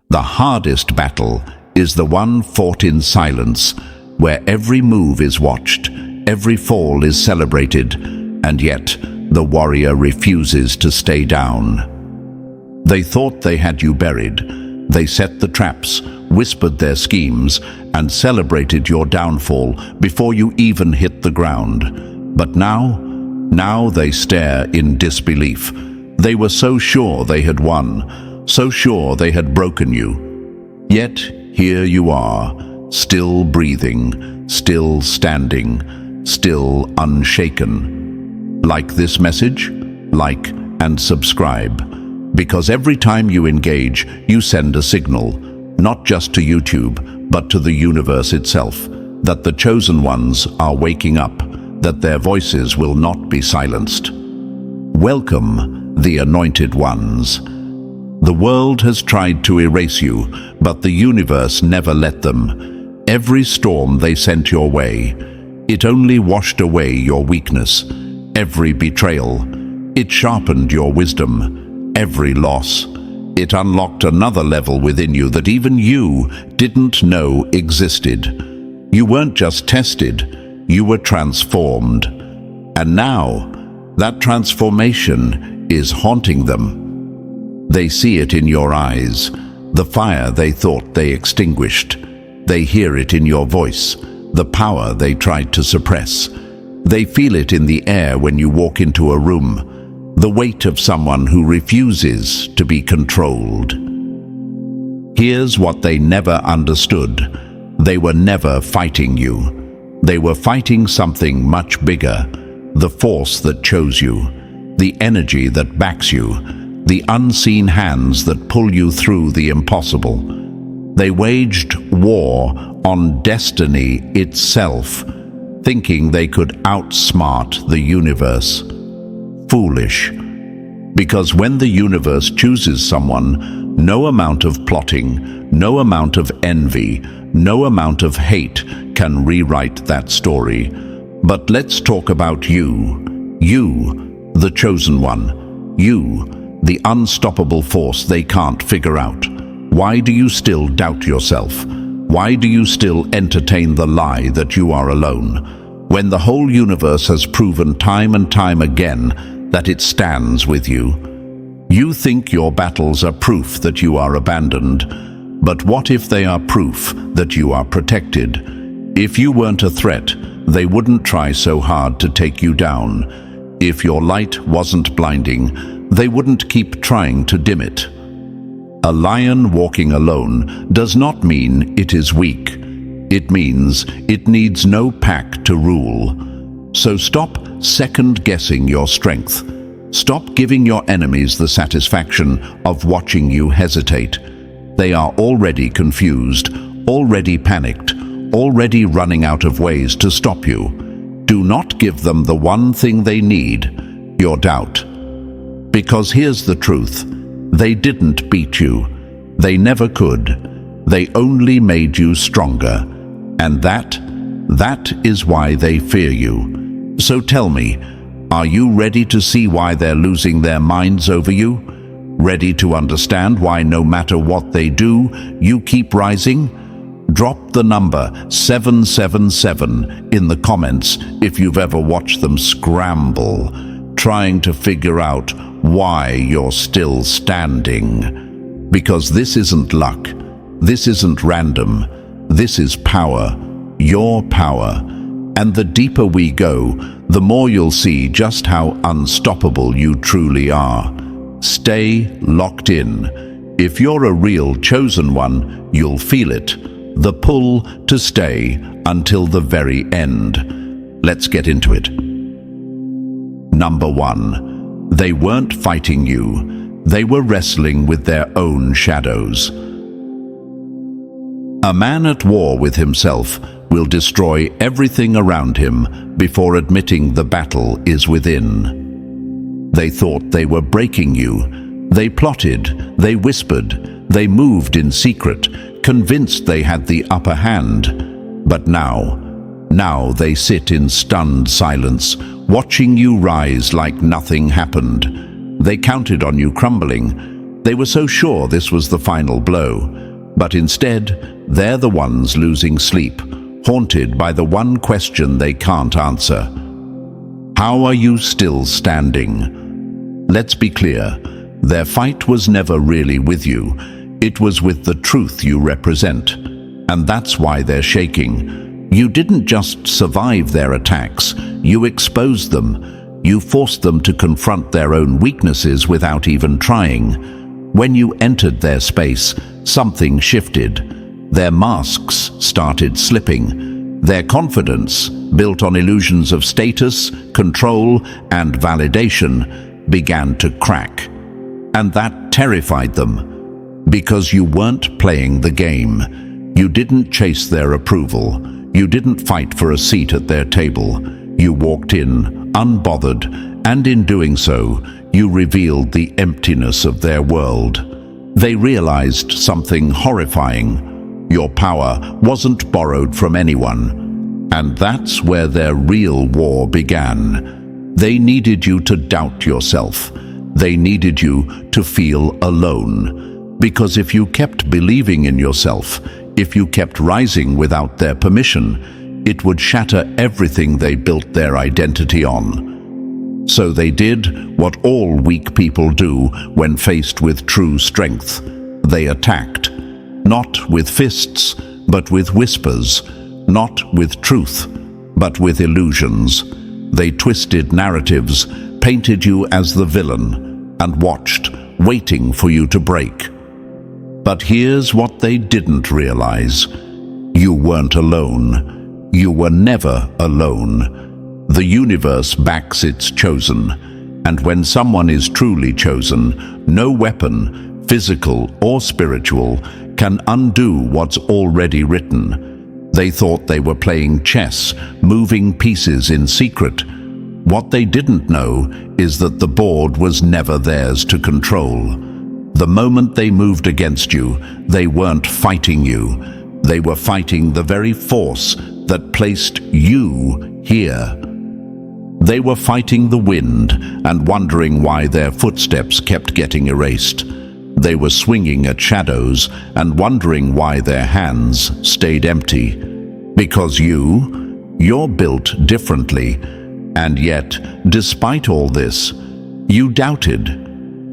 The hardest battle is the one fought in silence, where every move is watched, every fall is celebrated, and yet the warrior refuses to stay down. They thought they had you buried. They set the traps, whispered their schemes, and celebrated your downfall before you even hit the ground. But now they stare in disbelief. They were so sure they had won, so sure they had broken you. Yet here you are, still breathing, still standing, still unshaken. Like this message? Like and subscribe. Because every time you engage, you send a signal, not just to YouTube, but to the universe itself, that the chosen ones are waking up, that their voices will not be silenced. Welcome, the anointed ones. The world has tried to erase you, but the universe never let them. Every storm they sent your way, it only washed away your weakness. Every betrayal, it sharpened your wisdom. Every loss, it unlocked another level within you that even you didn't know existed. You weren't just tested, you were transformed. And now, that transformation is haunting them. They see it in your eyes, the fire they thought they extinguished. They hear it in your voice, the power they tried to suppress. They feel it in the air when you walk into a room, the weight of someone who refuses to be controlled. Here's what they never understood. They were never fighting you. They were fighting something much bigger, the force that chose you, the energy that backs you, the unseen hands that pull you through the impossible. They waged war on destiny itself, thinking they could outsmart the universe. Foolish. Because when the universe chooses someone, no amount of plotting, no amount of envy, no amount of hate can rewrite that story. But let's talk about you. You, the chosen one. You, the unstoppable force they can't figure out. Why do you still doubt yourself? Why do you still entertain the lie that you are alone, when the whole universe has proven time and time again that it stands with you? You think your battles are proof that you are abandoned, but what if they are proof that you are protected? If you weren't a threat, they wouldn't try so hard to take you down. If your light wasn't blinding, they wouldn't keep trying to dim it. A lion walking alone does not mean it is weak. It means it needs no pack to rule. So stop second-guessing your strength. Stop giving your enemies the satisfaction of watching you hesitate. They are already confused, already panicked, already running out of ways to stop you. Do not give them the one thing they need, your doubt. Because here's the truth. They didn't beat you. They never could. They only made you stronger. And that is why they fear you. So tell me, are you ready to see why they're losing their minds over you? Ready to understand why no matter what they do, you keep rising? Drop the number 777 in the comments if you've ever watched them scramble, trying to figure out why you're still standing. Because this isn't luck. This isn't random. This is power. Your power. And the deeper we go, the more you'll see just how unstoppable you truly are. Stay locked in. If you're a real chosen one, you'll feel it. The pull to stay until the very end. Let's get into it. Number 1. They weren't fighting you. They were wrestling with their own shadows. A man at war with himself will destroy everything around him before admitting the battle is within. They thought they were breaking you. They plotted, they whispered, they moved in secret, convinced they had the upper hand. But now they sit in stunned silence, watching you rise like nothing happened. They counted on you crumbling. They were so sure this was the final blow, but instead, they're the ones losing sleep, haunted by the one question they can't answer. How are you still standing? Let's be clear, their fight was never really with you. It was with the truth you represent. And that's why they're shaking. You didn't just survive their attacks, you exposed them. You forced them to confront their own weaknesses without even trying. When you entered their space, something shifted. Their masks started slipping. Their confidence, built on illusions of status, control, and validation, began to crack. And that terrified them, because you weren't playing the game. You didn't chase their approval. You didn't fight for a seat at their table. You walked in, unbothered, and in doing so, you revealed the emptiness of their world. They realized something horrifying. Your power wasn't borrowed from anyone. And that's where their real war began. They needed you to doubt yourself. They needed you to feel alone. Because if you kept believing in yourself, if you kept rising without their permission, it would shatter everything they built their identity on. So they did what all weak people do when faced with true strength. They attacked, not with fists, but with whispers, not with truth, but with illusions. They twisted narratives, painted you as the villain, and watched, waiting for you to break. But here's what they didn't realize. You weren't alone. You were never alone. The universe backs its chosen, and when someone is truly chosen, no weapon, physical or spiritual, can undo what's already written. They thought they were playing chess, moving pieces in secret. What they didn't know is that the board was never theirs to control. The moment they moved against you, they weren't fighting you. They were fighting the very force that placed you here. They were fighting the wind and wondering why their footsteps kept getting erased. They were swinging at shadows and wondering why their hands stayed empty. Because you're built differently. And yet, despite all this, you doubted.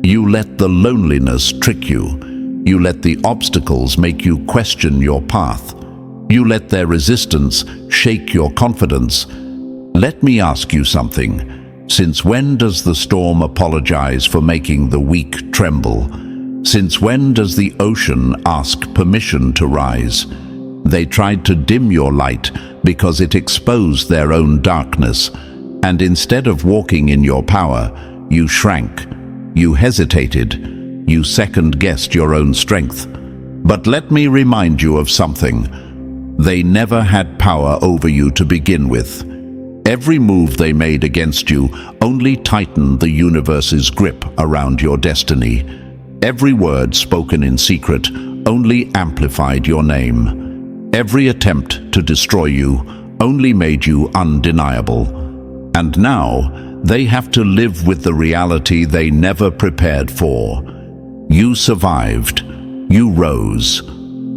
You let the loneliness trick you. You let the obstacles make you question your path. You let their resistance shake your confidence. Let me ask you something. Since when does the storm apologize for making the weak tremble? Since when does the ocean ask permission to rise? They tried to dim your light because it exposed their own darkness. And instead of walking in your power, you shrank. You hesitated. You second-guessed your own strength. But let me remind you of something. They never had power over you to begin with. Every move they made against you only tightened the universe's grip around your destiny. Every word spoken in secret only amplified your name. Every attempt to destroy you only made you undeniable. And now, they have to live with the reality they never prepared for. You survived. You rose.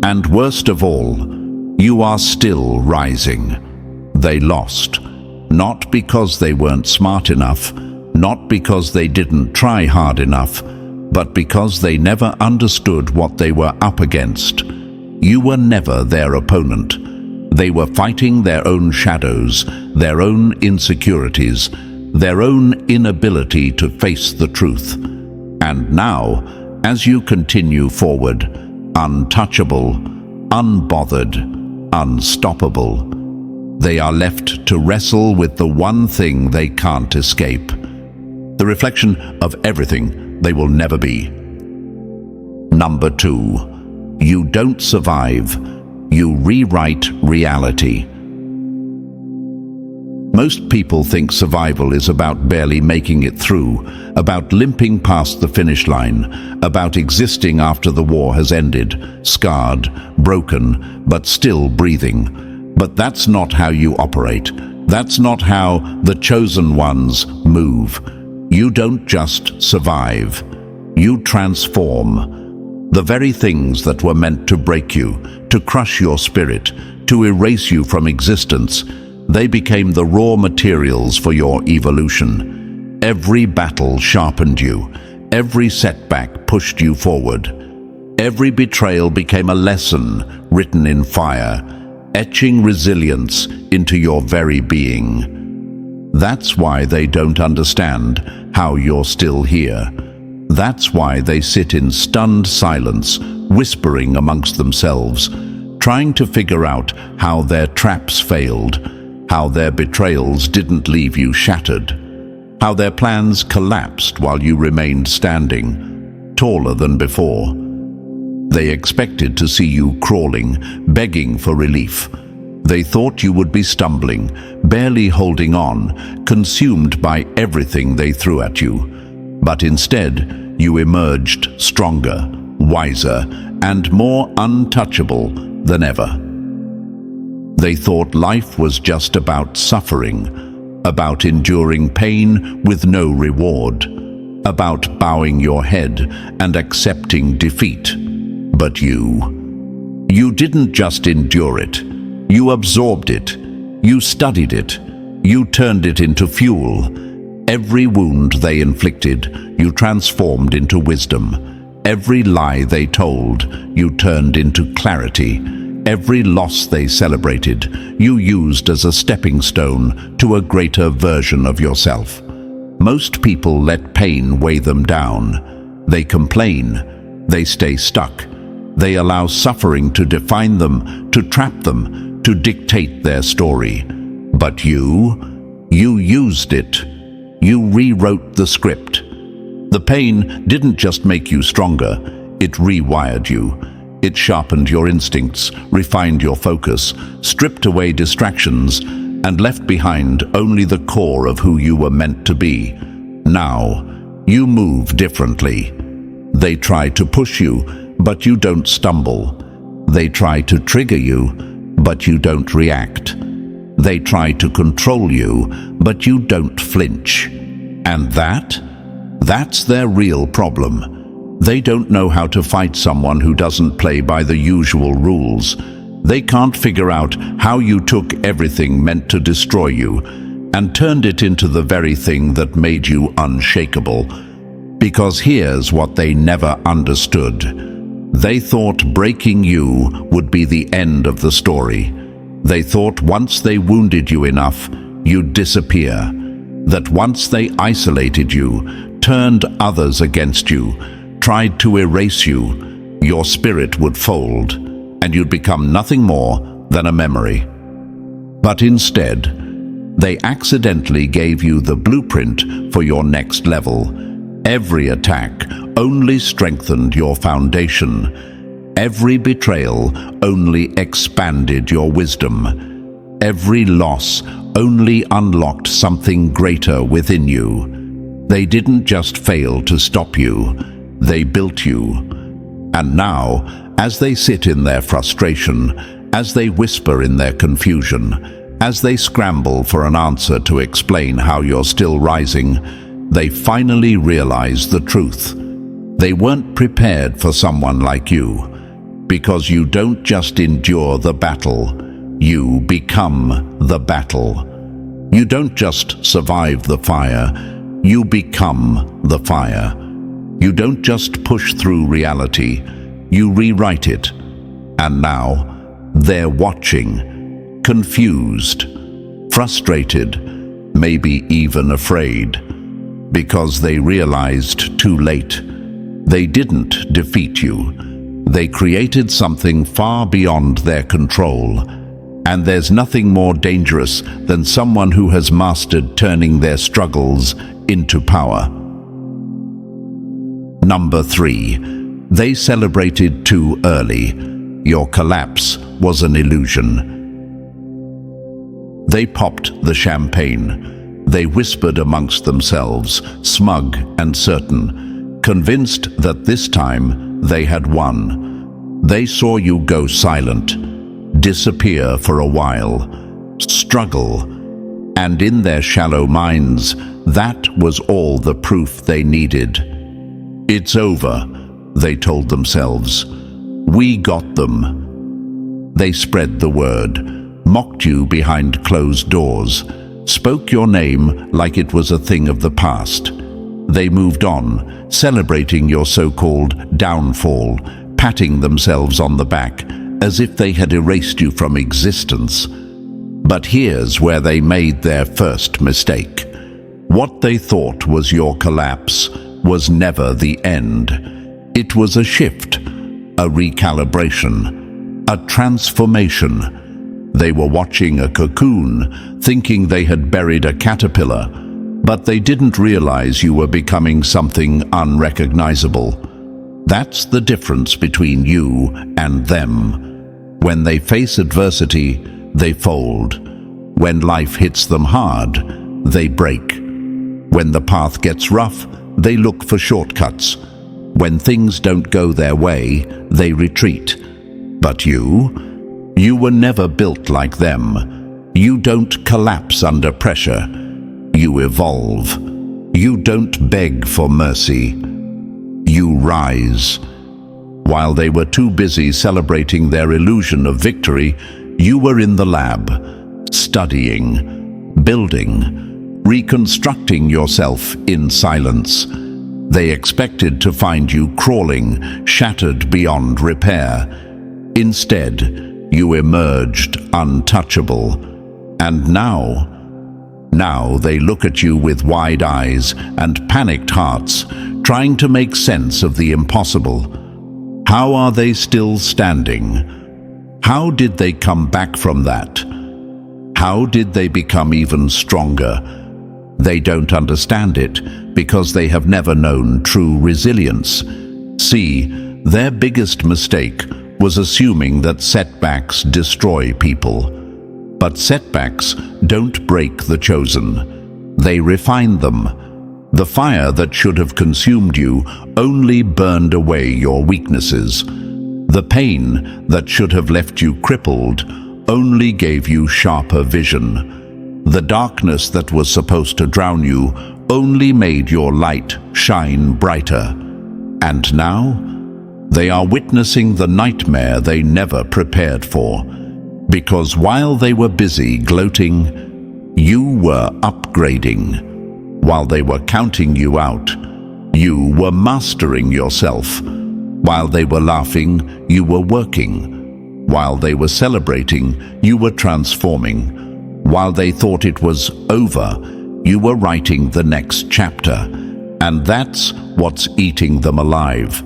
And worst of all, you are still rising. They lost. Not because they weren't smart enough, not because they didn't try hard enough, but because they never understood what they were up against. You were never their opponent. They were fighting their own shadows, their own insecurities, their own inability to face the truth. And now, as you continue forward, untouchable, unbothered, unstoppable, they are left to wrestle with the one thing they can't escape. The reflection of everything they will never be. Number 2. You don't survive. You rewrite reality. Most people think survival is about barely making it through, about limping past the finish line, about existing after the war has ended, scarred, broken, but still breathing. But that's not how you operate. That's not how the chosen ones move. You don't just survive. you transform. The very things that were meant to break you, to crush your spirit, to erase you from existence, they became the raw materials for your evolution. Every battle sharpened you. Every setback pushed you forward. Every betrayal became a lesson written in fire, etching resilience into your very being. That's why they don't understand how you're still here. That's why they sit in stunned silence, whispering amongst themselves, trying to figure out how their traps failed, how their betrayals didn't leave you shattered, how their plans collapsed while you remained standing, taller than before. They expected to see you crawling, begging for relief. They thought you would be stumbling, barely holding on, consumed by everything they threw at you. But instead, you emerged stronger, wiser, and more untouchable than ever. They thought life was just about suffering, about enduring pain with no reward, about bowing your head and accepting defeat. But you didn't just endure it. You absorbed it. You studied it. You turned it into fuel. Every wound they inflicted, you transformed into wisdom. Every lie they told, you turned into clarity. Every loss they celebrated, you used as a stepping stone to a greater version of yourself. Most people let pain weigh them down. They complain. They stay stuck. They allow suffering to define them, to trap them, to dictate their story. But you used it. You rewrote the script. The pain didn't just make you stronger, it rewired you. It sharpened your instincts, refined your focus, stripped away distractions, and left behind only the core of who you were meant to be. Now, you move differently. They try to push you, but you don't stumble. They try to trigger you, but you don't react. They try to control you, but you don't flinch. And that's their real problem. They don't know how to fight someone who doesn't play by the usual rules. They can't figure out how you took everything meant to destroy you and turned it into the very thing that made you unshakable. Because here's what they never understood. They thought breaking you would be the end of the story. They thought once they wounded you enough, you'd disappear. That once they isolated you, turned others against you, tried to erase you, your spirit would fold, and you'd become nothing more than a memory. But instead, they accidentally gave you the blueprint for your next level. Every attack only strengthened your foundation. Every betrayal only expanded your wisdom. Every loss only unlocked something greater within you. They didn't just fail to stop you, they built you. And now, as they sit in their frustration, as they whisper in their confusion, as they scramble for an answer to explain how you're still rising, they finally realize the truth. They weren't prepared for someone like you, because you don't just endure the battle, you become the battle. You don't just survive the fire, you become the fire. You don't just push through reality, you rewrite it. And now, they're watching, confused, frustrated, maybe even afraid. Because they realized too late. They didn't defeat you. They created something far beyond their control. And there's nothing more dangerous than someone who has mastered turning their struggles into power. Number 3. They celebrated too early. Your collapse was an illusion. They popped the champagne. They whispered amongst themselves, smug and certain, convinced that this time they had won. They saw you go silent, disappear for a while, struggle, and in their shallow minds, that was all the proof they needed. "It's over," they told themselves. "We got them." They spread the word, mocked you behind closed doors, spoke your name like it was a thing of the past. They moved on, celebrating your so-called downfall, patting themselves on the back, as if they had erased you from existence. But here's where they made their first mistake. What they thought was your collapse was never the end. It was a shift, a recalibration, a transformation. They were watching a cocoon, thinking they had buried a caterpillar, but they didn't realize you were becoming something unrecognizable. That's the difference between you and them. When they face adversity, they fold. When life hits them hard, they break. When the path gets rough, they look for shortcuts. When things don't go their way, they retreat. But you were never built like them. You don't collapse under pressure. You evolve. You don't beg for mercy. You rise. While they were too busy celebrating their illusion of victory, you were in the lab, studying, building, reconstructing yourself in silence. They expected to find you crawling, shattered beyond repair. Instead, you emerged untouchable. And now they look at you with wide eyes and panicked hearts, trying to make sense of the impossible. How are they still standing? How did they come back from that? How did they become even stronger? They don't understand it because they have never known true resilience. See, their biggest mistake was assuming that setbacks destroy people. But setbacks don't break the chosen. They refine them. The fire that should have consumed you only burned away your weaknesses. The pain that should have left you crippled only gave you sharper vision. The darkness that was supposed to drown you only made your light shine brighter. And now, they are witnessing the nightmare they never prepared for. Because while they were busy gloating, you were upgrading. While they were counting you out, you were mastering yourself. While they were laughing, you were working. While they were celebrating, you were transforming. While they thought it was over, you were writing the next chapter. And that's what's eating them alive.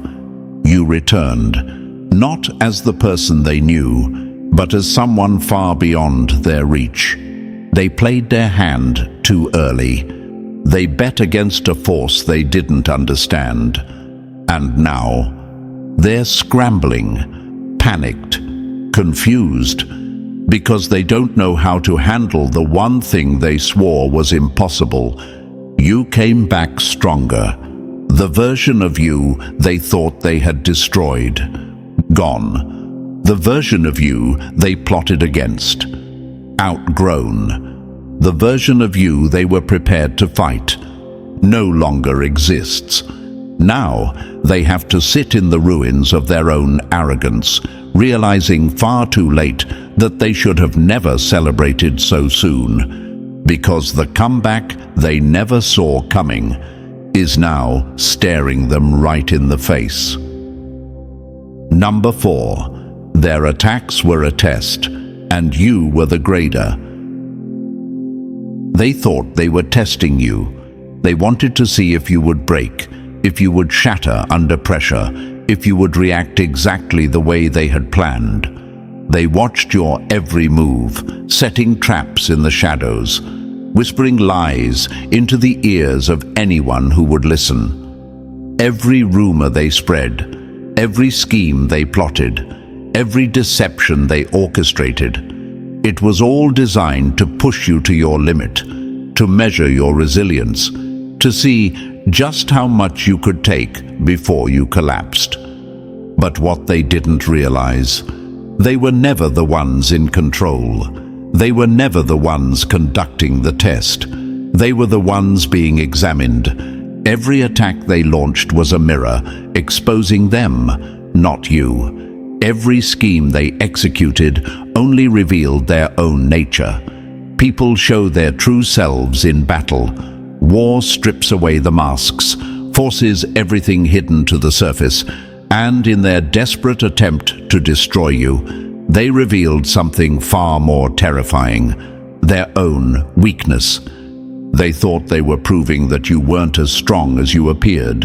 You returned, not as the person they knew, but as someone far beyond their reach. They played their hand too early. They bet against a force they didn't understand. And now, they're scrambling, panicked, confused, because they don't know how to handle the one thing they swore was impossible. You came back stronger. The version of you they thought they had destroyed. Gone. The version of you they plotted against. Outgrown. The version of you they were prepared to fight no longer exists. Now they have to sit in the ruins of their own arrogance, realizing far too late that they should have never celebrated so soon, because the comeback they never saw coming is now staring them right in the face. Number 4. Their attacks were a test, and you were the grader. They thought they were testing you. They wanted to see if you would break, if you would shatter under pressure, if you would react exactly the way they had planned. They watched your every move, setting traps in the shadows, whispering lies into the ears of anyone who would listen. Every rumor they spread, every scheme they plotted, every deception they orchestrated, it was all designed to push you to your limit, to measure your resilience, to see just how much you could take before you collapsed. But what they didn't realize, they were never the ones in control. They were never the ones conducting the test. They were the ones being examined, Every attack they launched was a mirror, exposing them, not you. Every scheme they executed only revealed their own nature. People show their true selves in battle. War strips away the masks, forces everything hidden to the surface, and in their desperate attempt to destroy you, they revealed something far more terrifying: their own weakness. They thought they were proving that you weren't as strong as you appeared.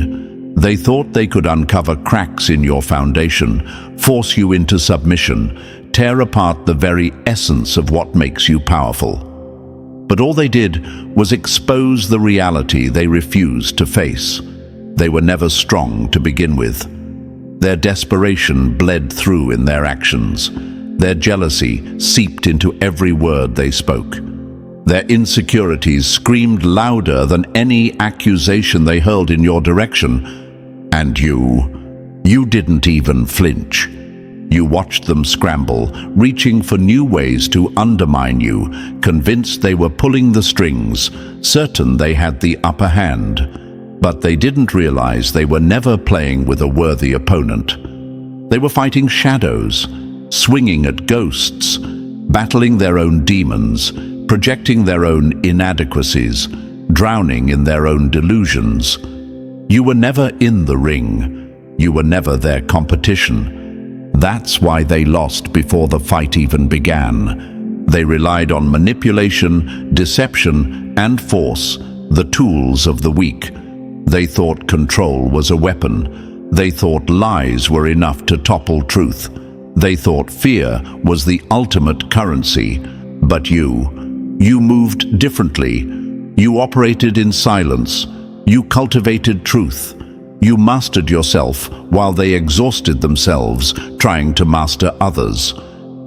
They thought they could uncover cracks in your foundation, force you into submission, tear apart the very essence of what makes you powerful. But all they did was expose the reality they refused to face. They were never strong to begin with. Their desperation bled through in their actions. Their jealousy seeped into every word they spoke. Their insecurities screamed louder than any accusation they hurled in your direction. And you didn't even flinch. You watched them scramble, reaching for new ways to undermine you, convinced they were pulling the strings, certain they had the upper hand. But they didn't realize they were never playing with a worthy opponent. They were fighting shadows, swinging at ghosts, battling their own demons, projecting their own inadequacies, drowning in their own delusions. You were never in the ring. You were never their competition. That's why they lost before the fight even began. They relied on manipulation, deception, and force, the tools of the weak. They thought control was a weapon. They thought lies were enough to topple truth. They thought fear was the ultimate currency. But you moved differently. You operated in silence. You cultivated truth. You mastered yourself while they exhausted themselves trying to master others.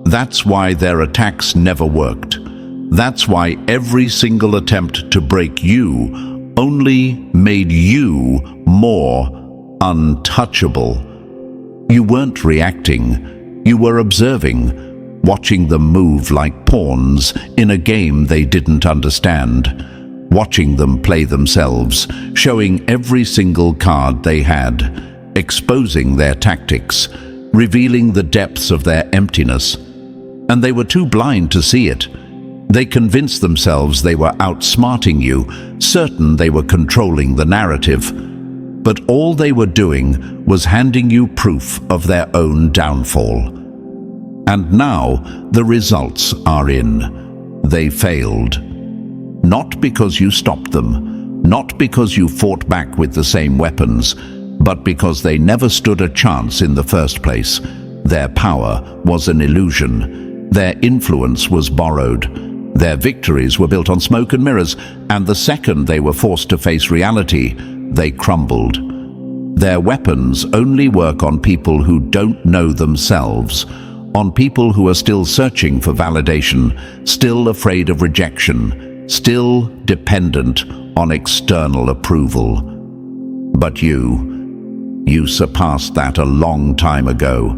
That's why their attacks never worked. That's why every single attempt to break you only made you more untouchable. You weren't reacting. You were observing, watching them move like pawns in a game they didn't understand. Watching them play themselves, showing every single card they had, exposing their tactics, revealing the depths of their emptiness. And they were too blind to see it. They convinced themselves they were outsmarting you, certain they were controlling the narrative. But all they were doing was handing you proof of their own downfall. And now the results are in. They failed. Not because you stopped them, not because you fought back with the same weapons, but because they never stood a chance in the first place. Their power was an illusion. Their influence was borrowed. Their victories were built on smoke and mirrors, and the second they were forced to face reality, they crumbled. Their weapons only work on people who don't know themselves, on people who are still searching for validation, still afraid of rejection, still dependent on external approval. But you surpassed that a long time ago.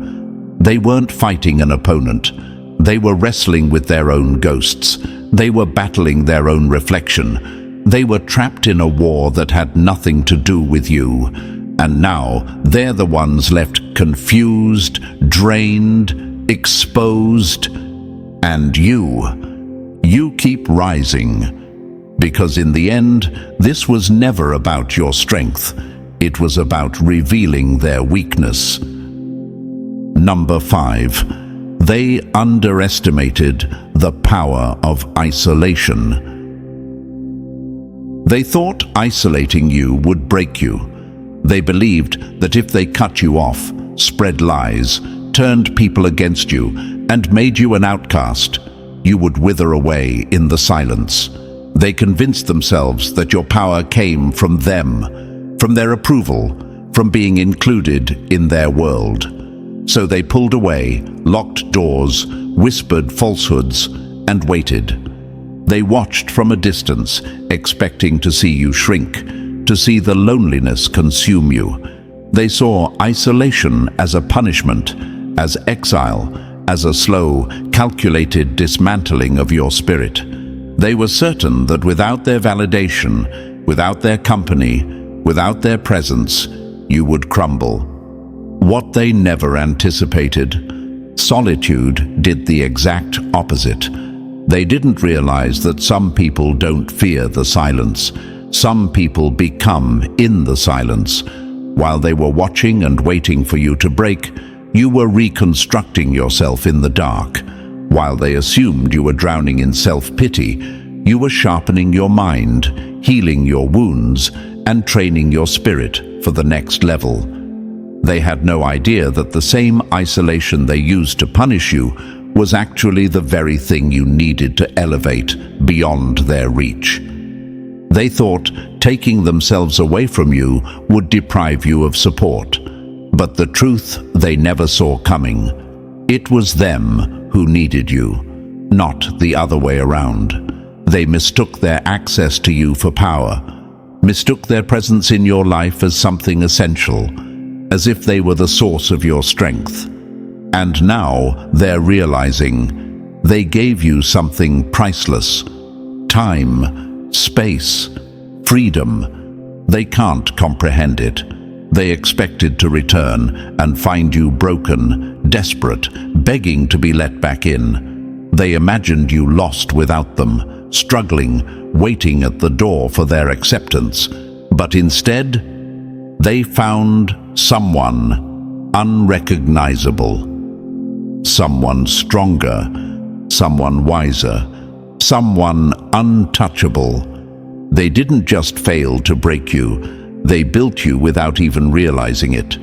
They weren't fighting an opponent. They were wrestling with their own ghosts. They were battling their own reflection. They were trapped in a war that had nothing to do with you. And now they're the ones left confused, drained, exposed. And you keep rising. Because in the end, this was never about your strength. It was about revealing their weakness. Number 5. They underestimated the power of isolation. They thought isolating you would break you. They believed that if they cut you off, spread lies, turned people against you, and made you an outcast, you would wither away in the silence. They convinced themselves that your power came from them, from their approval, from being included in their world. So they pulled away, locked doors, whispered falsehoods, and waited. They watched from a distance, expecting to see you shrink, to see the loneliness consume you. They saw isolation as a punishment, as exile, as a slow, calculated dismantling of your spirit. They were certain that without their validation, without their company, Without their presence, you would crumble. What they never anticipated, solitude did the exact opposite. They didn't realize that some people don't fear the silence. Some people become in the silence. While they were watching and waiting for you to break, you were reconstructing yourself in the dark. While they assumed you were drowning in self-pity, you were sharpening your mind, healing your wounds, and training your spirit for the next level. They had no idea that the same isolation they used to punish you was actually the very thing you needed to elevate beyond their reach. They thought taking themselves away from you would deprive you of support. But the truth they never saw coming, it was them who needed you, not the other way around. They mistook their access to you for power, mistook their presence in your life as something essential, as if they were the source of your strength. And now they're realizing they gave you something priceless: time, space, freedom. They can't comprehend it. They expected to return and find you broken, desperate, begging to be let back in. They imagined you lost without them, struggling, waiting at the door for their acceptance. But instead, they found someone unrecognizable. Someone stronger, someone wiser, someone untouchable. They didn't just fail to break you, they built you without even realizing it.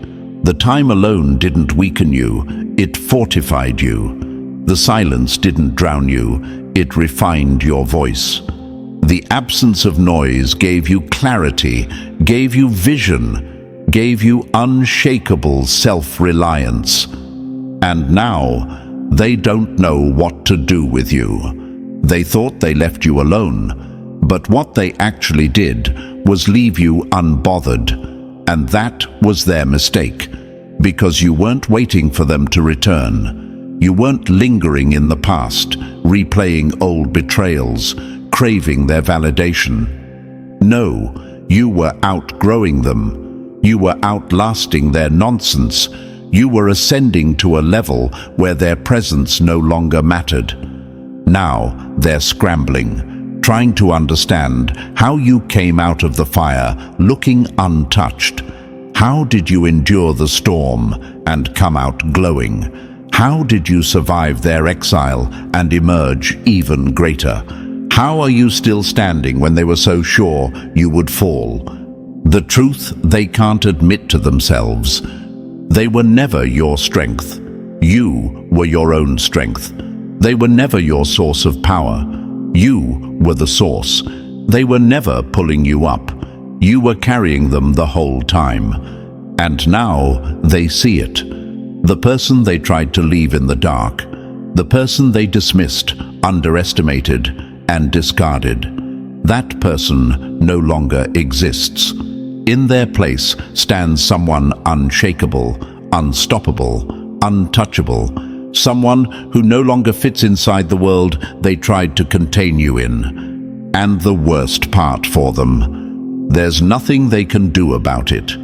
The time alone didn't weaken you, it fortified you. The silence didn't drown you, it refined your voice. The absence of noise gave you clarity, gave you vision, gave you unshakable self-reliance. And now, they don't know what to do with you. They thought they left you alone, but what they actually did was leave you unbothered. And that was their mistake, because you weren't waiting for them to return. You weren't lingering in the past, replaying old betrayals, craving their validation. No, you were outgrowing them. You were outlasting their nonsense. You were ascending to a level where their presence no longer mattered. Now they're scrambling, trying to understand how you came out of the fire looking untouched. How did you endure the storm and come out glowing? How did you survive their exile and emerge even greater? How are you still standing when they were so sure you would fall? The truth they can't admit to themselves. They were never your strength. You were your own strength. They were never your source of power. You were the source. They were never pulling you up. You were carrying them the whole time. And now they see it. The person they tried to leave in the dark, the person they dismissed, underestimated, and discarded, that person no longer exists. In their place stands someone unshakable, unstoppable, untouchable, someone who no longer fits inside the world they tried to contain you in. And the worst part for them, there's nothing they can do about it.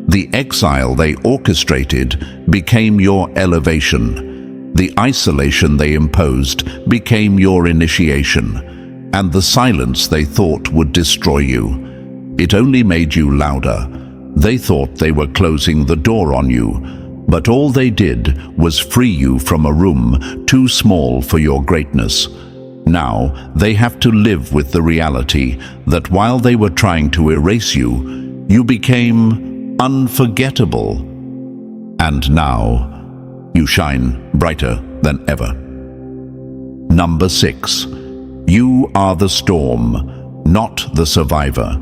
The exile they orchestrated became your elevation. The isolation they imposed became your initiation. And the silence they thought would destroy you, it only made you louder. They thought they were closing the door on you, but all they did was free you from a room too small for your greatness. Now they have to live with the reality that while they were trying to erase you, you became unforgettable. And now you shine brighter than ever. Number 6. You are the storm, not the survivor.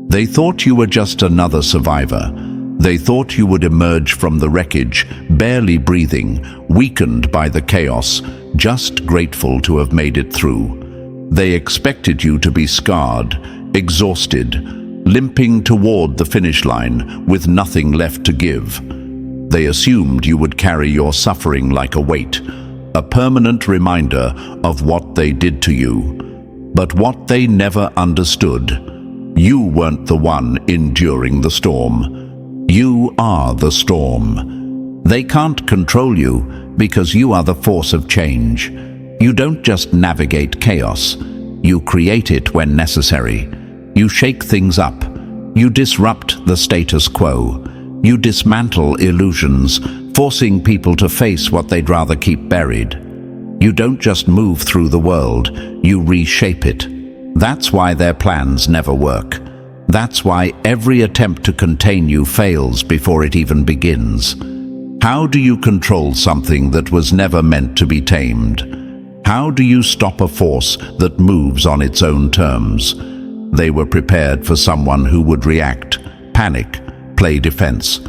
They thought you were just another survivor. They thought you would emerge from the wreckage, barely breathing, weakened by the chaos, just grateful to have made it through. They expected you to be scarred, exhausted, limping toward the finish line with nothing left to give. They assumed you would carry your suffering like a weight, a permanent reminder of what they did to you. But what they never understood, You weren't the one enduring the storm. You are the storm. They can't control you because you are the force of change. You don't just navigate chaos. You create it when necessary. You shake things up. You disrupt the status quo. You dismantle illusions, forcing people to face what they'd rather keep buried. You don't just move through the world, you reshape it. That's why their plans never work. That's why every attempt to contain you fails before it even begins. How do you control something that was never meant to be tamed? How do you stop a force that moves on its own terms? They were prepared for someone who would react, panic, play defense.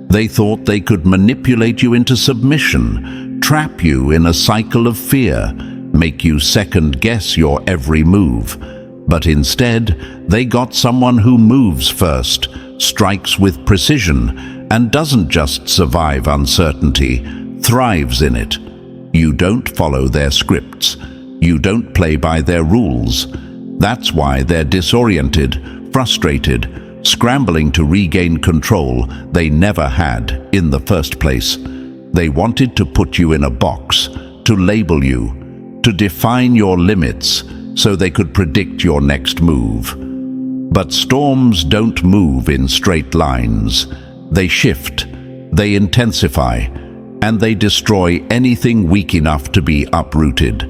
They thought they could manipulate you into submission, trap you in a cycle of fear, make you second-guess your every move. But instead, they got someone who moves first, strikes with precision, and doesn't just survive uncertainty, thrives in it. You don't follow their scripts. You don't play by their rules. That's why they're disoriented, frustrated, scrambling to regain control they never had in the first place. They wanted to put you in a box, to label you, to define your limits so they could predict your next move. But storms don't move in straight lines. They shift, they intensify, and they destroy anything weak enough to be uprooted.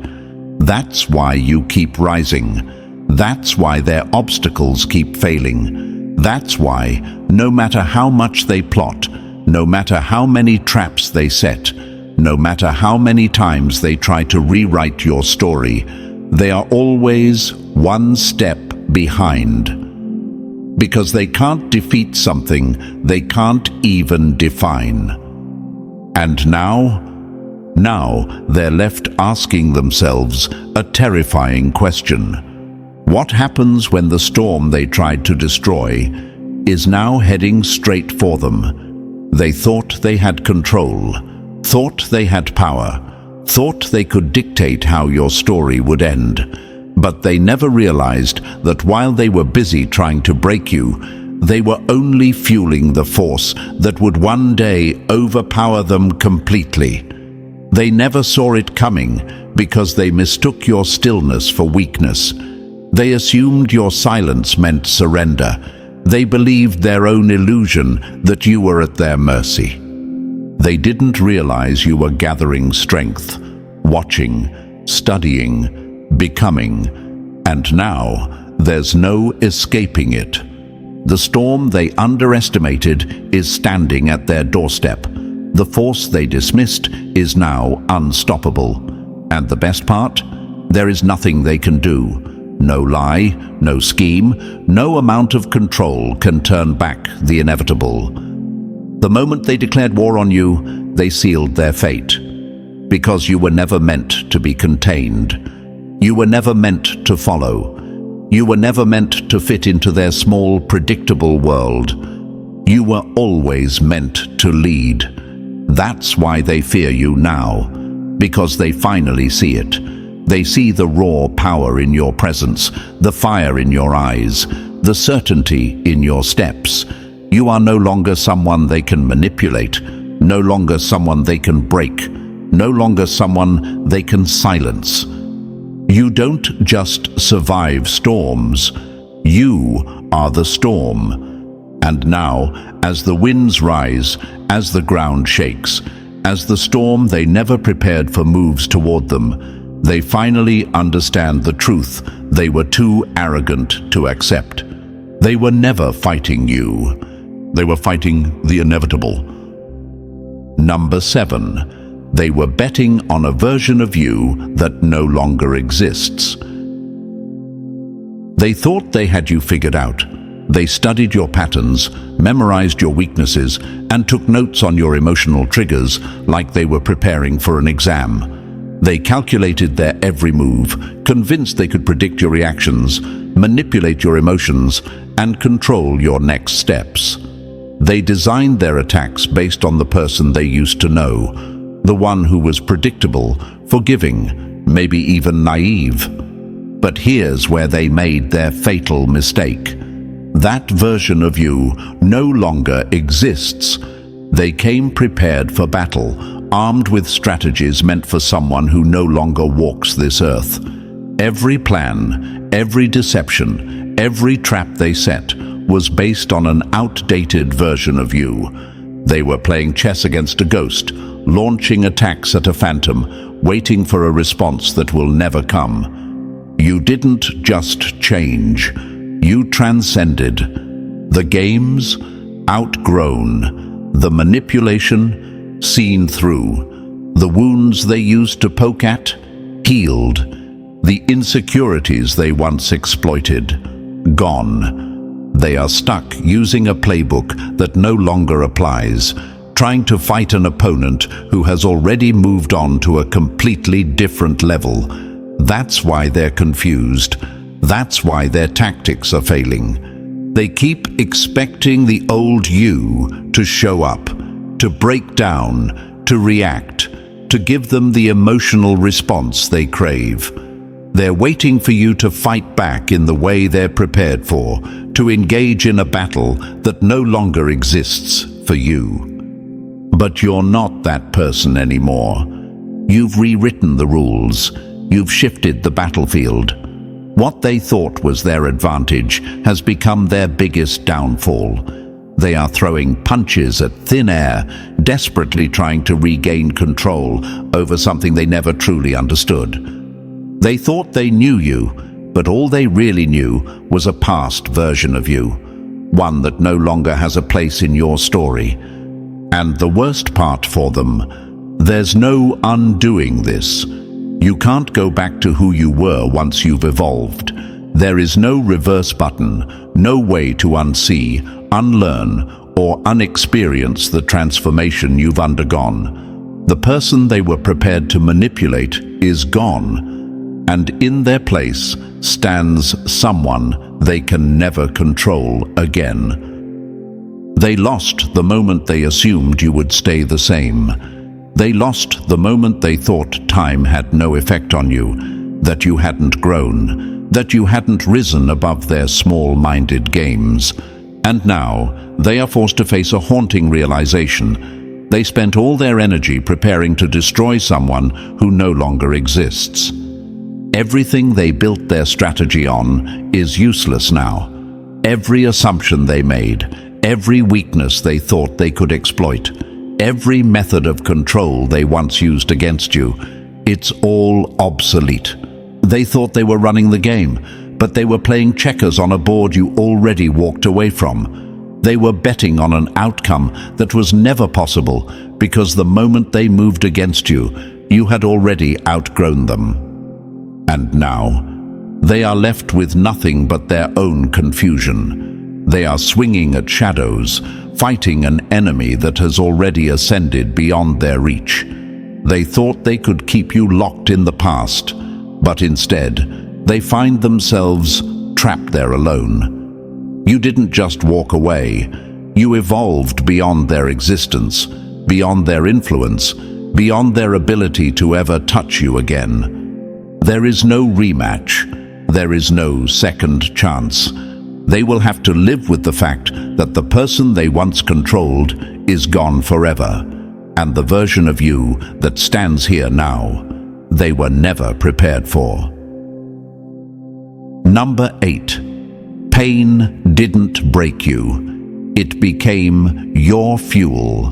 That's why you keep rising. That's why their obstacles keep failing. That's why, no matter how much they plot, no matter how many traps they set, no matter how many times they try to rewrite your story, they are always one step behind. Because they can't defeat something they can't even define. And now they're left asking themselves a terrifying question. What happens when the storm they tried to destroy is now heading straight for them? They thought they had control, thought they had power, thought they could dictate how your story would end. But they never realized that while they were busy trying to break you, they were only fueling the force that would one day overpower them completely. They never saw it coming because they mistook your stillness for weakness. They assumed your silence meant surrender. They believed their own illusion that you were at their mercy. They didn't realize you were gathering strength, watching, studying, becoming, and now there's no escaping it. The storm they underestimated is standing at their doorstep. The force they dismissed is now unstoppable. And the best part? There is nothing they can do. No lie, no scheme, no amount of control can turn back the inevitable. The moment they declared war on you, they sealed their fate. Because you were never meant to be contained. You were never meant to follow. You were never meant to fit into their small, predictable world. You were always meant to lead. That's why they fear you now, because they finally see it. They see the raw power in your presence, the fire in your eyes, the certainty in your steps. You are no longer someone they can manipulate, no longer someone they can break, no longer someone they can silence. You don't just survive storms, you are the storm. And now, as the winds rise, as the ground shakes, as the storm they never prepared for moves toward them, they finally understand the truth they were too arrogant to accept. They were never fighting you. They were fighting the inevitable. Number 7. They were betting on a version of you that no longer exists. They thought they had you figured out. They studied your patterns, memorized your weaknesses, and took notes on your emotional triggers like they were preparing for an exam. They calculated their every move, convinced they could predict your reactions, manipulate your emotions, and control your next steps. They designed their attacks based on the person they used to know, the one who was predictable, forgiving, maybe even naive. But here's where they made their fatal mistake. That version of you no longer exists. They came prepared for battle, armed with strategies meant for someone who no longer walks this earth. Every plan, every deception, every trap they set was based on an outdated version of you. They were playing chess against a ghost, launching attacks at a phantom, waiting for a response that will never come. You didn't just change, you transcended. The games, outgrown. The manipulation, seen through. The wounds they used to poke at, healed. The insecurities they once exploited, gone. They are stuck using a playbook that no longer applies, trying to fight an opponent who has already moved on to a completely different level. That's why they're confused. That's why their tactics are failing. They keep expecting the old you to show up, to break down, to react, to give them the emotional response they crave. They're waiting for you to fight back in the way they're prepared for, to engage in a battle that no longer exists for you. But you're not that person anymore. You've rewritten the rules. You've shifted the battlefield. What they thought was their advantage has become their biggest downfall. They are throwing punches at thin air, desperately trying to regain control over something they never truly understood. They thought they knew you, but all they really knew was a past version of you, one that no longer has a place in your story. And the worst part for them, there's no undoing this. You can't go back to who you were once you've evolved. There is no reverse button, no way to unsee, unlearn, or unexperience the transformation you've undergone. The person they were prepared to manipulate is gone, and in their place stands someone they can never control again. They lost the moment they assumed you would stay the same. They lost the moment they thought time had no effect on you, that you hadn't grown, that you hadn't risen above their small-minded games. And now, they are forced to face a haunting realization. They spent all their energy preparing to destroy someone who no longer exists. Everything they built their strategy on is useless now. Every assumption they made, every weakness they thought they could exploit, every method of control they once used against you, it's all obsolete. They thought they were running the game, but they were playing checkers on a board you already walked away from. They were betting on an outcome that was never possible because the moment they moved against you, you had already outgrown them. And now, they are left with nothing but their own confusion. They are swinging at shadows, fighting an enemy that has already ascended beyond their reach. They thought they could keep you locked in the past, but instead, they find themselves trapped there alone. You didn't just walk away. You evolved beyond their existence, beyond their influence, beyond their ability to ever touch you again. There is no rematch. There is no second chance. They will have to live with the fact that the person they once controlled is gone forever, and the version of you that stands here now, they were never prepared for. Number 8. Pain didn't break you. It became your fuel.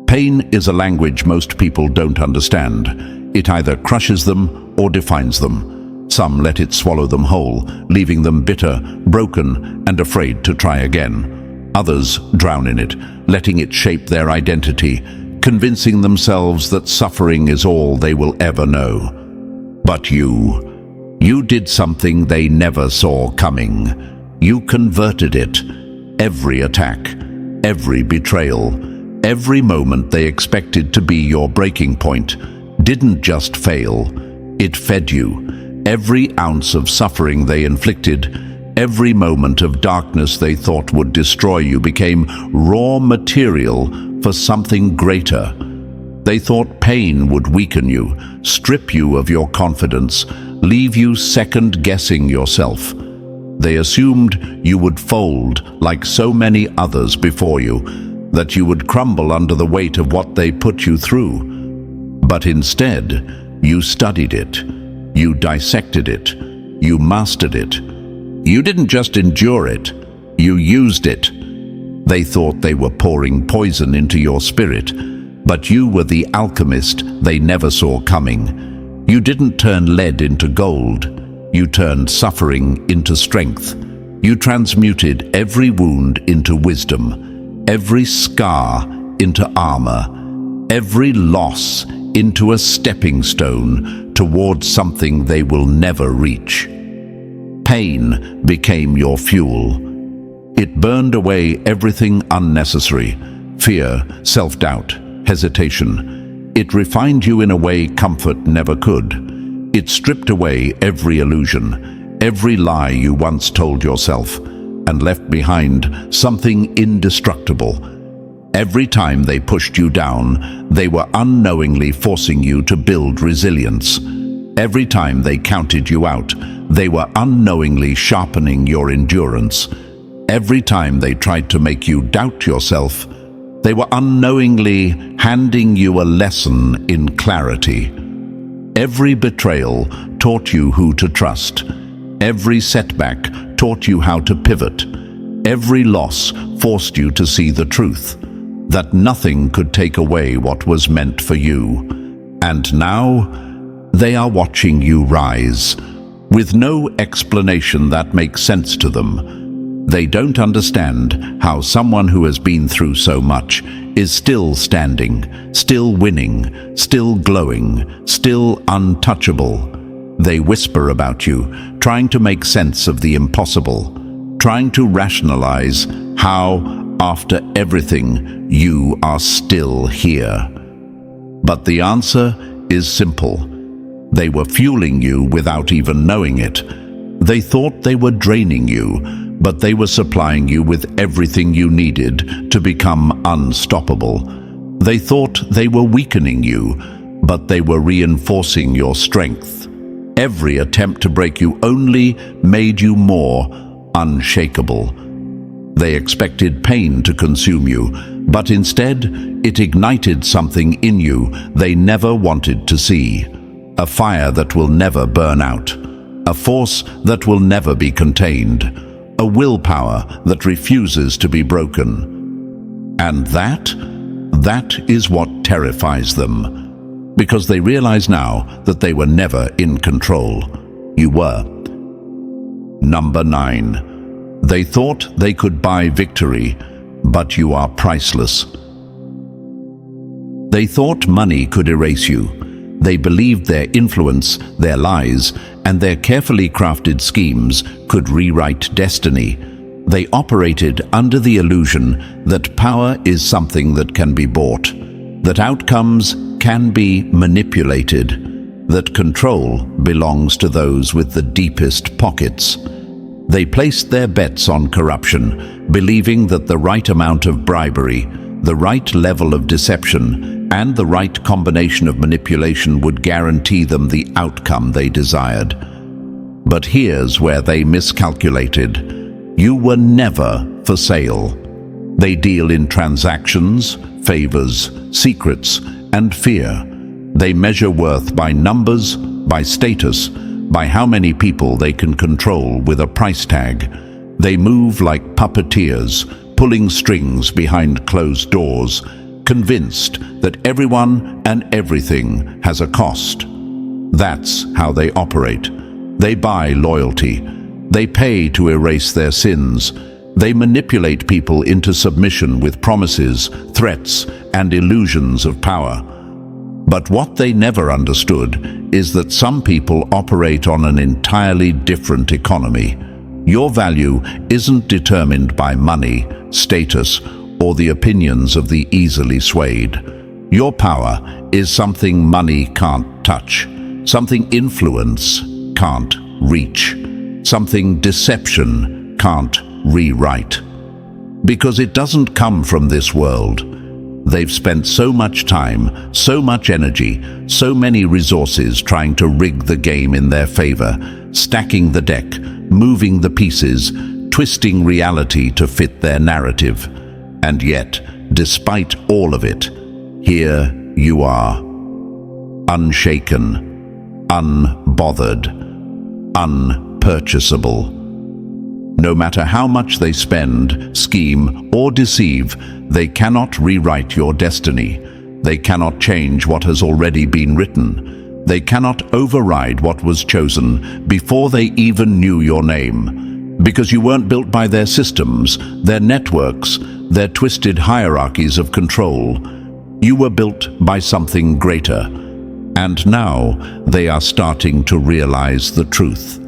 Pain is a language most people don't understand. It either crushes them or defines them. Some let it swallow them whole, leaving them bitter, broken, and afraid to try again. Others drown in it, letting it shape their identity, convincing themselves that suffering is all they will ever know. But you did something they never saw coming. You converted it. Every attack, every betrayal, every moment they expected to be your breaking point didn't just fail, it fed you. Every ounce of suffering they inflicted, every moment of darkness they thought would destroy you became raw material for something greater. They thought pain would weaken you, strip you of your confidence, leave you second-guessing yourself. They assumed you would fold like so many others before you, that you would crumble under the weight of what they put you through. But instead, you studied it, you dissected it, you mastered it. You didn't just endure it, you used it. They thought they were pouring poison into your spirit, but you were the alchemist they never saw coming. You didn't turn lead into gold, you turned suffering into strength. You transmuted every wound into wisdom, every scar into armor, every loss into a stepping stone towards something they will never reach. Pain became your fuel. It burned away everything unnecessary: fear, self-doubt, hesitation. It refined you in a way comfort never could. It stripped away every illusion, every lie you once told yourself, and left behind something indestructible. Every time they pushed you down, they were unknowingly forcing you to build resilience. Every time they counted you out, they were unknowingly sharpening your endurance. Every time they tried to make you doubt yourself, they were unknowingly handing you a lesson in clarity. Every betrayal taught you who to trust. Every setback taught you how to pivot. Every loss forced you to see the truth, that nothing could take away what was meant for you. And now, they are watching you rise, with no explanation that makes sense to them. They don't understand how someone who has been through so much is still standing, still winning, still glowing, still untouchable. They whisper about you, trying to make sense of the impossible, trying to rationalize how, after everything, you are still here. But the answer is simple. They were fueling you without even knowing it. They thought they were draining you, but they were supplying you with everything you needed to become unstoppable. They thought they were weakening you, but they were reinforcing your strength. Every attempt to break you only made you more unshakable. They expected pain to consume you, but instead it ignited something in you they never wanted to see. A fire that will never burn out. A force that will never be contained. A willpower that refuses to be broken. And that is what terrifies them. Because they realize now that they were never in control. You were. Number 9. They thought they could buy victory, but you are priceless. They thought money could erase you. They believed their influence, their lies, and their carefully crafted schemes could rewrite destiny. They operated under the illusion that power is something that can be bought, that outcomes can be manipulated, that control belongs to those with the deepest pockets. They placed their bets on corruption, believing that the right amount of bribery, the right level of deception, and the right combination of manipulation would guarantee them the outcome they desired. But here's where they miscalculated. You were never for sale. They deal in transactions, favors, secrets, and fear. They measure worth by numbers, by status, by how many people they can control with a price tag. They move like puppeteers, pulling strings behind closed doors, convinced that everyone and everything has a cost. That's how they operate. They buy loyalty. They pay to erase their sins. They manipulate people into submission with promises, threats, and illusions of power. But what they never understood is that some people operate on an entirely different economy. Your value isn't determined by money, status, or the opinions of the easily swayed. Your power is something money can't touch, something influence can't reach, something deception can't rewrite. Because it doesn't come from this world. They've spent so much time, so much energy, so many resources trying to rig the game in their favor, stacking the deck, moving the pieces, twisting reality to fit their narrative. And yet, despite all of it, here you are, unshaken, unbothered, unpurchasable. No matter how much they spend, scheme, or deceive, they cannot rewrite your destiny. They cannot change what has already been written. They cannot override what was chosen before they even knew your name. Because you weren't built by their systems, their networks, their twisted hierarchies of control. You were built by something greater. And now they are starting to realize the truth.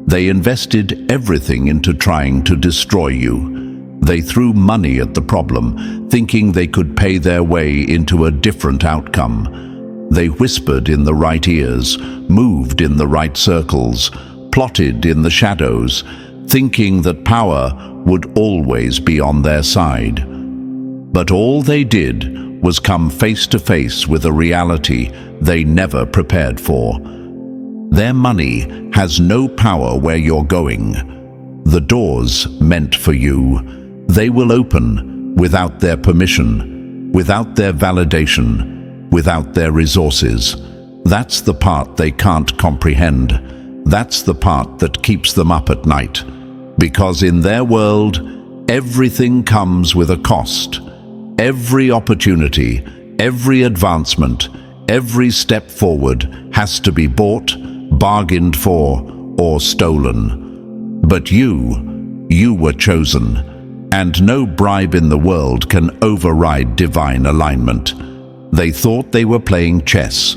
They invested everything into trying to destroy you. They threw money at the problem, thinking they could pay their way into a different outcome. They whispered in the right ears, moved in the right circles, plotted in the shadows, thinking that power would always be on their side. But all they did was come face to face with a reality they never prepared for. Their money has no power where you're going. The doors meant for you, they will open without their permission, without their validation, without their resources. That's the part they can't comprehend. That's the part that keeps them up at night. Because in their world, everything comes with a cost. Every opportunity, every advancement, every step forward has to be bought, bargained for, or stolen. But you were chosen, and no bribe in the world can override divine alignment. They thought they were playing chess,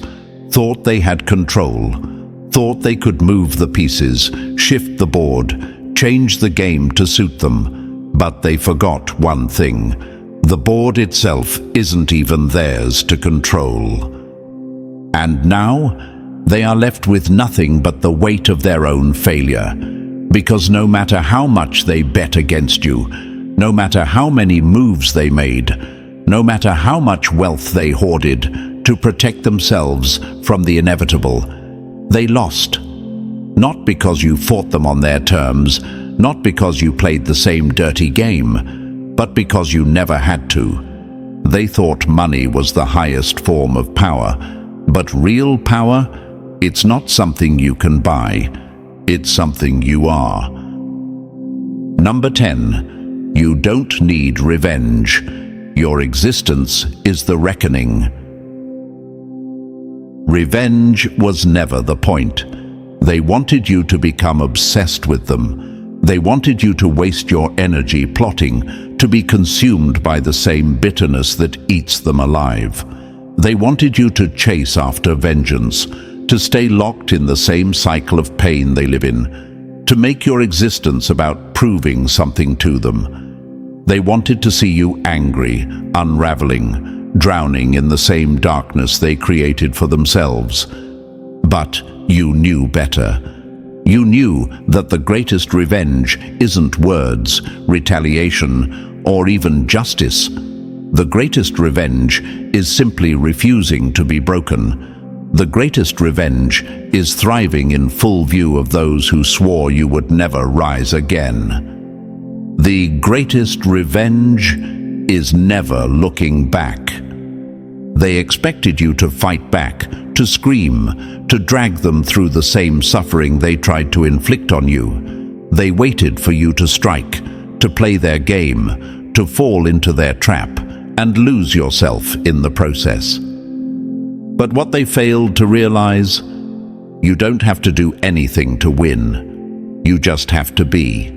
thought they had control, thought they could move the pieces, shift the board, change the game to suit them. But they forgot one thing. The board itself isn't even theirs to control. And now, they are left with nothing but the weight of their own failure. Because no matter how much they bet against you, no matter how many moves they made, no matter how much wealth they hoarded to protect themselves from the inevitable, they lost. Not because you fought them on their terms, not because you played the same dirty game, but because you never had to. They thought money was the highest form of power, but real power, it's not something you can buy, it's something you are. Number 10, you don't need revenge. Your existence is the reckoning. Revenge was never the point. They wanted you to become obsessed with them. They wanted you to waste your energy plotting, to be consumed by the same bitterness that eats them alive. They wanted you to chase after vengeance, to stay locked in the same cycle of pain they live in, to make your existence about proving something to them. They wanted to see you angry, unraveling, drowning in the same darkness they created for themselves. But you knew better. You knew that the greatest revenge isn't words, retaliation, or even justice. The greatest revenge is simply refusing to be broken. The greatest revenge is thriving in full view of those who swore you would never rise again. The greatest revenge is never looking back. They expected you to fight back, to scream, to drag them through the same suffering they tried to inflict on you. They waited for you to strike, to play their game, to fall into their trap, and lose yourself in the process. But what they failed to realize, you don't have to do anything to win. You just have to be.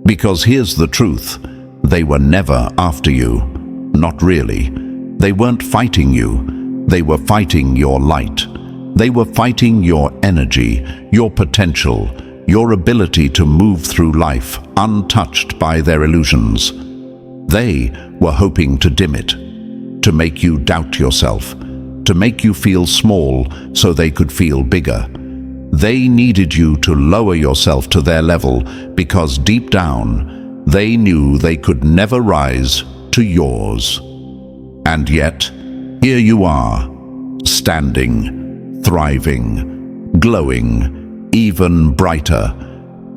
Because here's the truth, they were never after you. Not really. They weren't fighting you. They were fighting your light. They were fighting your energy, your potential, your ability to move through life untouched by their illusions. They were hoping to dim it, to make you doubt yourself, to make you feel small so they could feel bigger. They needed you to lower yourself to their level because deep down, they knew they could never rise to yours. And yet, here you are, standing, thriving, glowing, even brighter.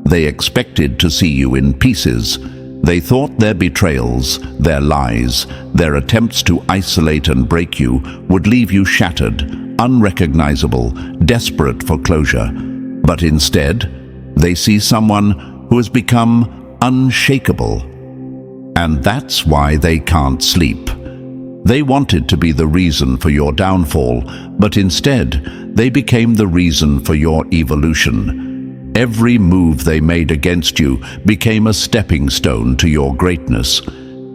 they expected to see you in pieces. They thought their betrayals, their lies, their attempts to isolate and break you would leave you shattered, unrecognizable, desperate for closure. But instead, they see someone who has become unshakable. And that's why they can't sleep. They wanted to be the reason for your downfall, but instead, they became the reason for your evolution. Every move they made against you became a stepping stone to your greatness.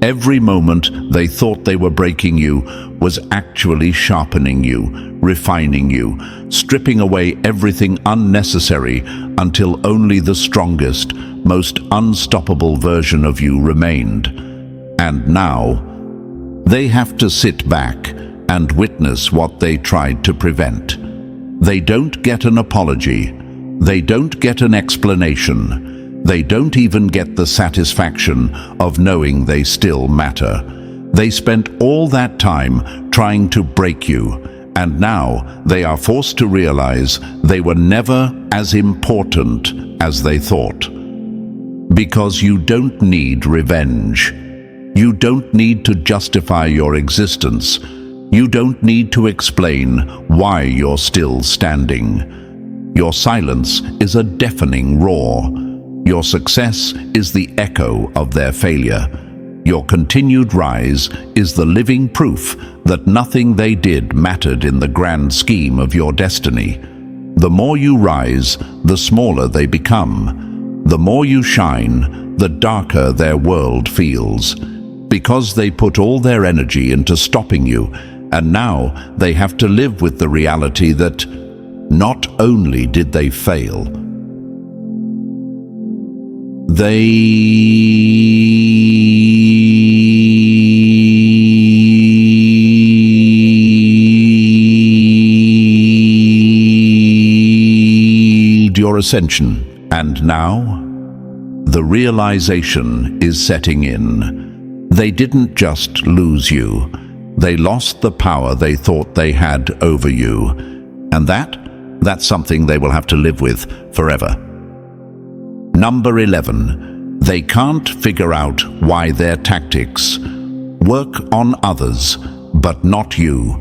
Every moment they thought they were breaking you was actually sharpening you, refining you, stripping away everything unnecessary until only the strongest, most unstoppable version of you remained. And now, they have to sit back and witness what they tried to prevent. They don't get an apology. They don't get an explanation. They don't even get the satisfaction of knowing they still matter. They spent all that time trying to break you, and now they are forced to realize they were never as important as they thought. Because you don't need revenge. You don't need to justify your existence. You don't need to explain why you're still standing. Your silence is a deafening roar. Your success is the echo of their failure. Your continued rise is the living proof that nothing they did mattered in the grand scheme of your destiny. The more you rise, the smaller they become. The more you shine, the darker their world feels. Because they put all their energy into stopping you, and now they have to live with the reality that not only did they fail, they your ascension. And now, the realization is setting in. They didn't just lose you. They lost the power they thought they had over you. And that's something they will have to live with forever. Number 11. They can't figure out why their tactics work on others, but not you.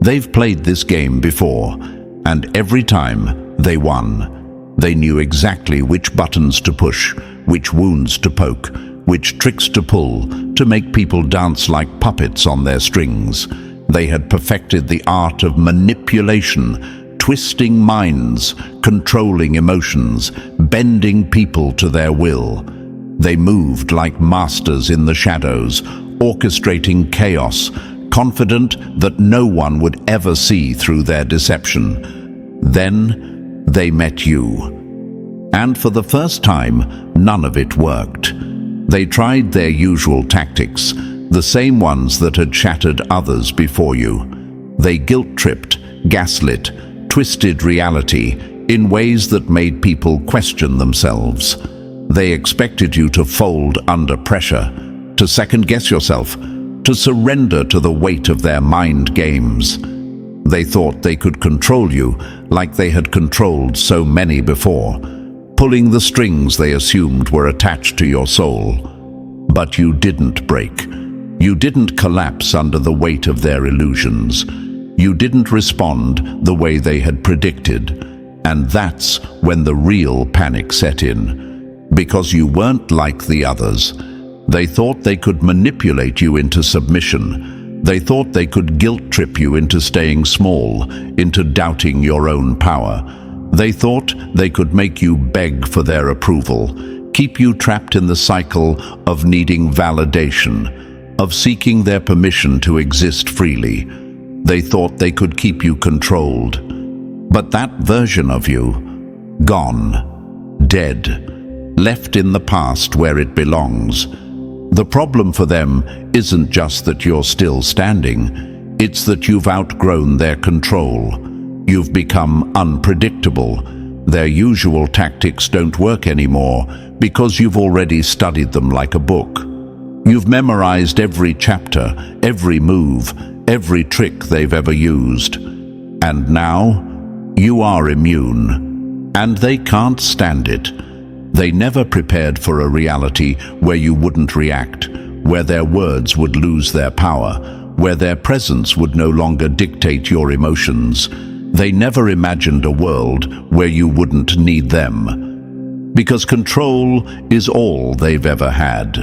They've played this game before, and every time they won. They knew exactly which buttons to push, which wounds to poke, which tricks to pull to make people dance like puppets on their strings. They had perfected the art of manipulation, twisting minds, controlling emotions, bending people to their will. They moved like masters in the shadows, orchestrating chaos, confident that no one would ever see through their deception. Then they met you. And for the first time, none of it worked. They tried their usual tactics, the same ones that had shattered others before you. They guilt-tripped, gaslit, twisted reality in ways that made people question themselves. They expected you to fold under pressure, to second-guess yourself, to surrender to the weight of their mind games. They thought they could control you like they had controlled so many before, pulling the strings they assumed were attached to your soul. But you didn't break. You didn't collapse under the weight of their illusions. You didn't respond the way they had predicted. And that's when the real panic set in. Because you weren't like the others. They thought they could manipulate you into submission. They thought they could guilt-trip you into staying small, into doubting your own power. They thought they could make you beg for their approval, keep you trapped in the cycle of needing validation, of seeking their permission to exist freely. They thought they could keep you controlled. But that version of you, gone, dead, left in the past where it belongs. The problem for them isn't just that you're still standing, it's that you've outgrown their control. You've become unpredictable. Their usual tactics don't work anymore because you've already studied them like a book. You've memorized every chapter, every move, every trick they've ever used. And now, you are immune. And they can't stand it. They never prepared for a reality where you wouldn't react, where their words would lose their power, where their presence would no longer dictate your emotions. They never imagined a world where you wouldn't need them. Because control is all they've ever had.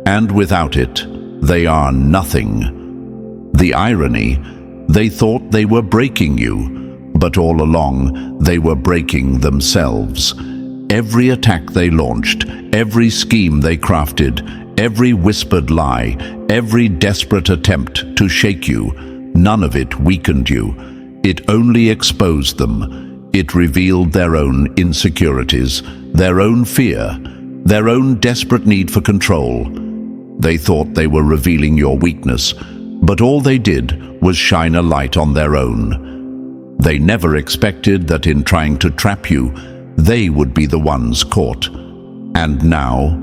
And without it, they are nothing. The irony, they thought they were breaking you, but all along they were breaking themselves. Every attack they launched, every scheme they crafted, every whispered lie, every desperate attempt to shake you, none of it weakened you. It only exposed them. It revealed their own insecurities, their own fear, their own desperate need for control. They thought they were revealing your weakness, but all they did was shine a light on their own. They never expected that in trying to trap you, they would be the ones caught. And now,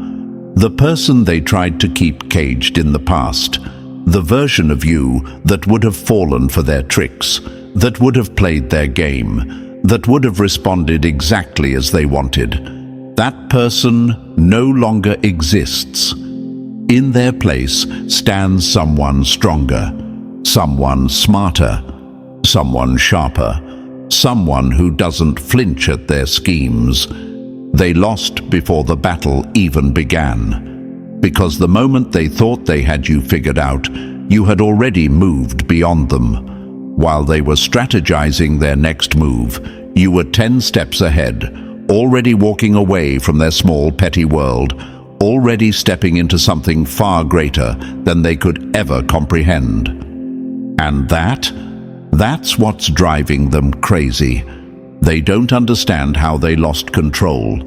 the person they tried to keep caged in the past, the version of you that would have fallen for their tricks, that would have played their game, that would have responded exactly as they wanted, that person no longer exists. In their place stands someone stronger, someone smarter, someone sharper, someone who doesn't flinch at their schemes. They lost before the battle even began, because the moment they thought they had you figured out, you had already moved beyond them. While they were strategizing their next move, you were 10 steps ahead, already walking away from their small, petty world, already stepping into something far greater than they could ever comprehend. And that's what's driving them crazy. They don't understand how they lost control.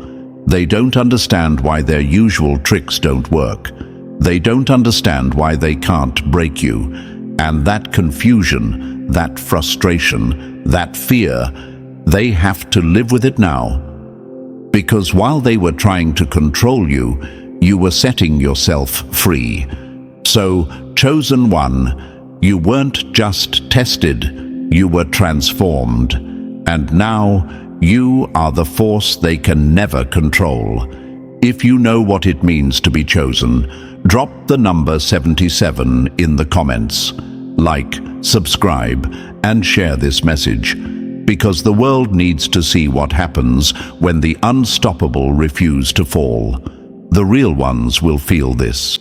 They don't understand why their usual tricks don't work. They don't understand why they can't break you. And that confusion, that frustration, that fear, they have to live with it now. Because while they were trying to control you, you were setting yourself free. So, chosen one, you weren't just tested, you were transformed. And now, you are the force they can never control. If you know what it means to be chosen, drop the number 77 in the comments. Like, subscribe, and share this message. Because the world needs to see what happens when the unstoppable refuse to fall. The real ones will feel this.